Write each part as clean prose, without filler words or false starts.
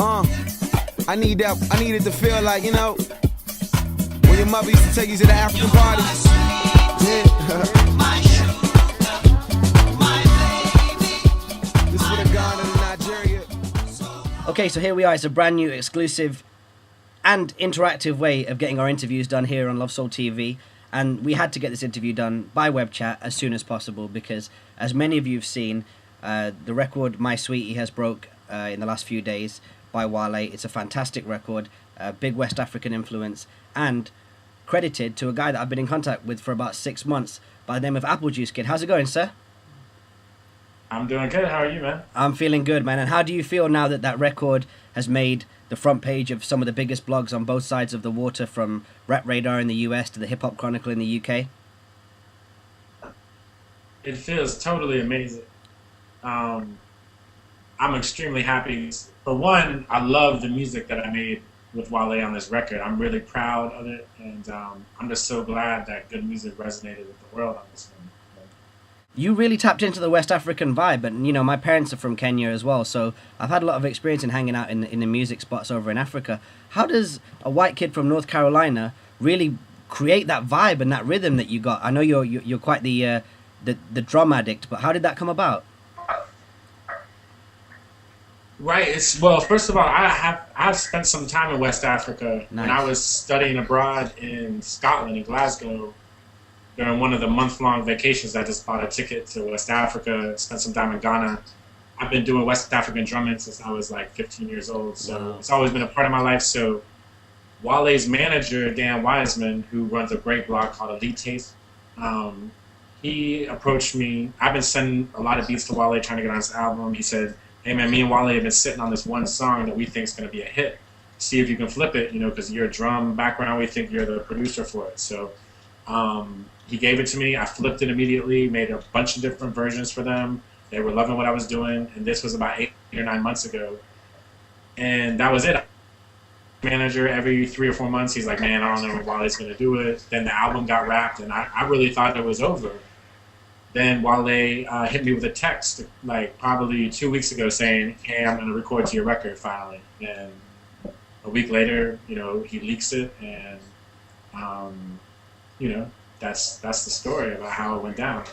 I needed to feel like, when your mother used to take you to the African parties. Yeah. This would have gone to Nigeria. Okay, so here we are. It's a brand new, exclusive and interactive way of getting our interviews done here on Lovesoul TV. And we had to get this interview done by web chat as soon as possible because, as many of you have seen, the record My Sweetie has broke in the last few days by Wale. It's a fantastic record, big West African influence, and credited to a guy that I've been in contact with for about 6 months by the name of Apple Juice Kid. How's it going, sir? I'm doing good. How are you, man? I'm feeling good, man. And how do you feel now that that record has made the front page of some of the biggest blogs on both sides of the water, from Rap Radar in the US to the Hip Hop Chronicle in the UK? It feels totally amazing. I'm extremely happy. For one, I love the music that I made with Wale on this record. I'm really proud of it, and I'm just so glad that good music resonated with the world on this one. You really tapped into the West African vibe, and my parents are from Kenya as well, so I've had a lot of experience in hanging out in the music spots over in Africa. How does a white kid from North Carolina really create that vibe and that rhythm that you got? I know you're quite the drum addict, but how did that come about? Right. Well, first of all, I've spent some time in West Africa. Nice. When I was studying abroad in Scotland, in Glasgow. During one of the month-long vacations, I just bought a ticket to West Africa, spent some time in Ghana. I've been doing West African drumming since I was like 15 years old, so Wow. It's always been a part of my life. So Wale's manager, Dan Wiseman, who runs a great blog called Elite Taste, he approached me. I've been sending a lot of beats to Wale, trying to get on his album. He said, hey man, me and Wale have been sitting on this one song that we think is going to be a hit. See if you can flip it, because your drum background, we think you're the producer for it. So he gave it to me. I flipped it immediately, made a bunch of different versions for them. They were loving what I was doing, and this was about 8 or 9 months ago. And that was it. Manager, every 3 or 4 months, he's like, man, I don't know if Wale's going to do it. Then the album got wrapped, and I really thought it was over. Then Wale hit me with a text, like probably 2 weeks ago, saying, hey, I'm going to record to your record finally. And a week later, he leaks it, and that's the story about how it went down.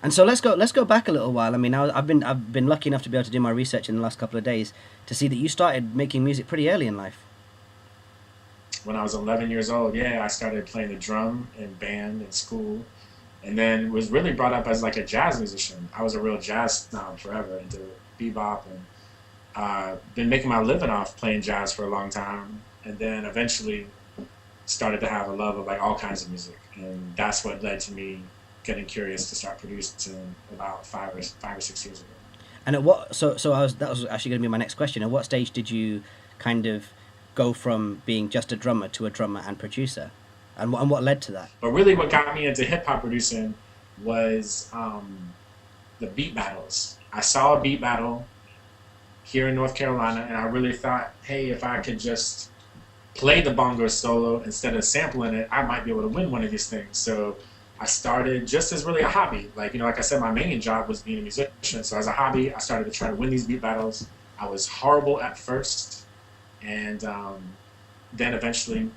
And so let's go back a little while. I mean, I've been lucky enough to be able to do my research in the last couple of days to see that you started making music pretty early in life. When I was 11 years old, I started playing the drum in band in school, and then was really brought up as like a jazz musician. I was a real jazz snob forever, into bebop, and been making my living off playing jazz for a long time, and then eventually started to have a love of like all kinds of music, and that's what led to me getting curious to start producing about 5 or 6 years ago. And at what that was actually going to be my next question. At what stage did you kind of go from being just a drummer to a drummer and producer, and what led to that? But really, what got me into hip hop producing was the beat battles. I saw a beat battle here in North Carolina, and I really thought, hey, if I could just play the bongo solo instead of sampling it, I might be able to win one of these things. So I started just as really a hobby. Like I said, my main job was being a musician. So as a hobby, I started to try to win these beat battles. I was horrible at first, and then eventually,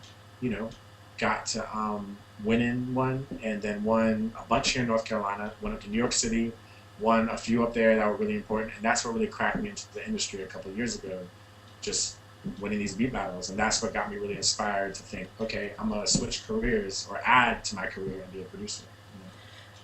got to winning one, and then won a bunch here in North Carolina, went up to New York City, won a few up there that were really important, and that's what really cracked me into the industry a couple of years ago, just winning these beat battles. And that's what got me really inspired to think, okay, I'm going to switch careers or add to my career and be a producer.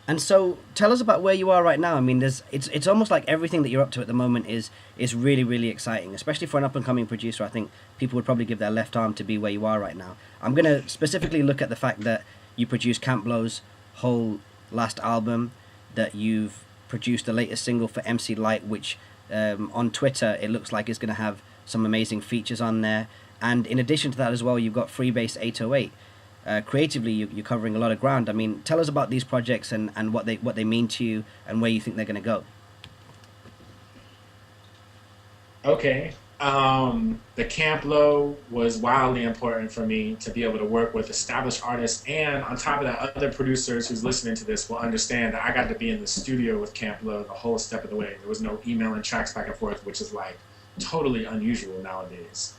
And so tell us about where you are right now. I mean, it's almost like everything that you're up to at the moment is really, really exciting, especially for an up-and-coming producer. I think people would probably give their left arm to be where you are right now. I'm going to specifically look at the fact that you produced Camp Blow's whole last album, that you've produced the latest single for MC Light, which on Twitter it looks like it's going to have some amazing features on there. And in addition to that as well, you've got Freebase 808. Creatively, you're covering a lot of ground. I mean, tell us about these projects and what they mean to you and where you think they're going to go. Okay. The Camp Low was wildly important for me to be able to work with established artists, and on top of that, other producers who's listening to this will understand that I got to be in the studio with Camp Low the whole step of the way. There was no emailing tracks back and forth, which is like totally unusual nowadays.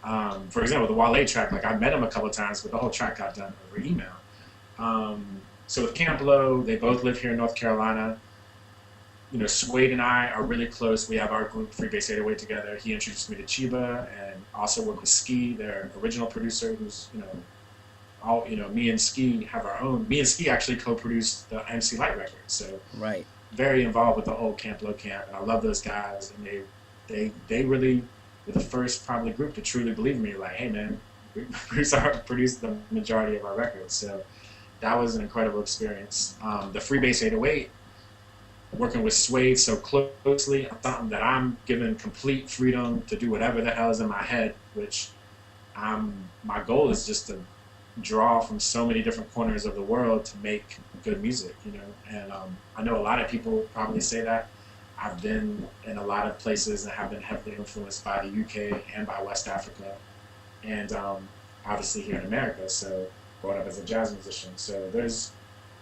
For example, the Wale track, like I met him a couple of times, but the whole track got done over email. So with Camp Low, they both live here in North Carolina. Suede and I are really close. We have our group Freebase 808 together. He introduced me to Chiba and also worked with Ski, their original producer, who's, me and Ski have our own. Me and Ski actually co-produced the MC Light record. So Right. very involved with the whole Camp Low camp. And I love those guys. And they really were the first probably group to truly believe in me. Like, hey man, we produced the majority of our records. So that was an incredible experience. The Freebase 808, working with Suede so closely, something that I'm given complete freedom to do whatever the hell is in my head, which my goal is just to draw from so many different corners of the world to make good music, And I know a lot of people probably say that. I've been in a lot of places and have been heavily influenced by the UK and by West Africa, and obviously here in America, so growing up as a jazz musician. So there's,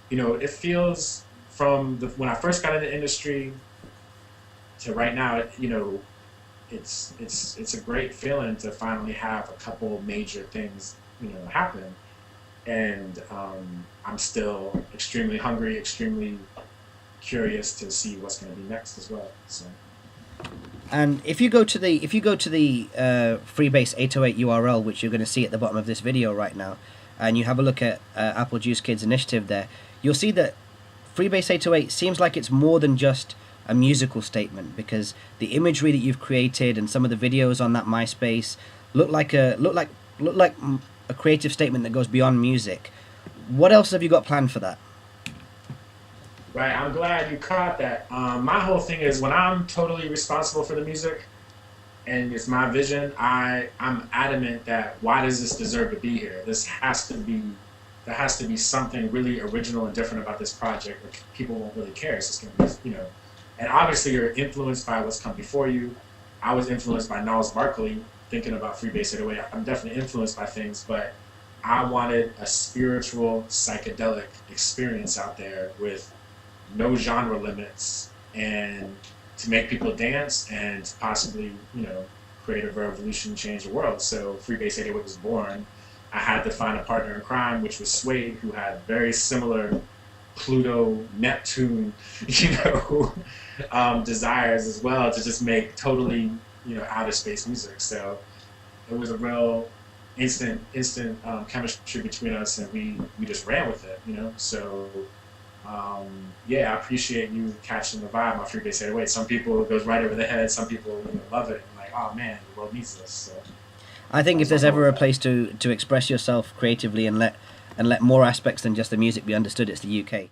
it feels from when I first got into the industry to right now, it's a great feeling to finally have a couple major things, happen. And I'm still extremely hungry, extremely curious to see what's going to be next as well. So. And if you go to the Freebase 808 URL, which you're going to see at the bottom of this video right now, and you have a look at Apple Juice Kids initiative there, you'll see that Freebase 808 seems like it's more than just a musical statement, because the imagery that you've created and some of the videos on that MySpace look like a creative statement that goes beyond music. What else have you got planned for that? Right, I'm glad you caught that. My whole thing is when I'm totally responsible for the music and it's my vision, I'm adamant that why does this deserve to be here? There has to be something really original and different about this project, which people won't really care. It's just going to be, and obviously you're influenced by what's come before you. I was influenced by Gnarls Barkley, thinking about Freebase 808. I'm definitely influenced by things, but I wanted a spiritual, psychedelic experience out there with no genre limits, and to make people dance and possibly, create a revolution, change the world. So Freebase 808 was born. I had to find a partner in crime, which was Suede, who had very similar Pluto, Neptune, desires as well to just make totally, outer space music. So it was a real instant chemistry between us, and we just ran with it, So I appreciate you catching the vibe on Freebase 808. Some people it goes right over the head. Some people love it. Like, oh man, the world needs this. So. I think if there's ever a place to express yourself creatively and let more aspects than just the music be understood, it's the UK.